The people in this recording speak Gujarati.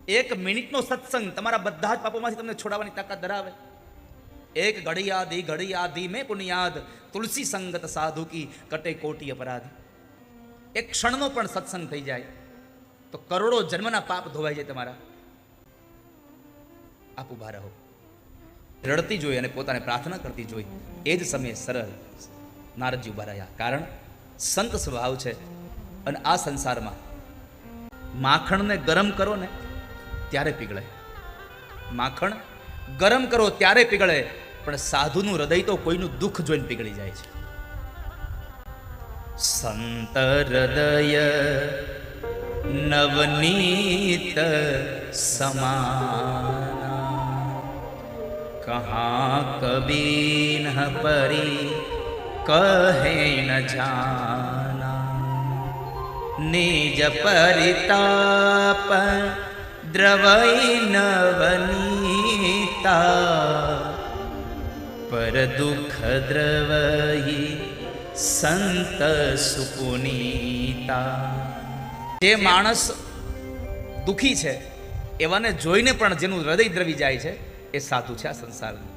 એક મિનિટનો સત્સંગ તમારા બધા જ પાપોમાંથી તમને છોડાવવાની તાકાત ધરાવે. એક ઘડી આધી મેં પુનિયાદ તુલસી સંગત સાધુ કી કટે કોટી અપરાધ. એક ક્ષણનો પણ સત્સંગ થઈ જાય તો કરોડો જન્મના પાપ ધોવાઈ જાય તમારા. આપ ઉભા રહો. રડતી જોઈ અને પોતાને પ્રાર્થના કરતી જોઈ એ જ સમયે સરળ નારદજી ઉભા રહ્યા. કારણ સંત સ્વભાવ છે. અને આ સંસારમાં માખણને ગરમ કરો ને ત્યારે પીગળે. માખણ ગરમ કરો ત્યારે પીગળે, પણ સાધુનું હૃદય તો કોઈનું દુઃખ જોઈને પીગળી જાય છે. સંત હૃદય નવનીત સમાના, કહા કબી ન પરી કહે ન જાના. નિજ પરિતાપ દ્રવઈ નવનીતા, પર દુઃખ દ્રવઈ સંત સુપુનીતા. જે માણસ દુઃખી છે એવાને જોઈને પણ જેનું હૃદય દ્રવી જાય છે એ સાધુ છે આ સંસારમાં.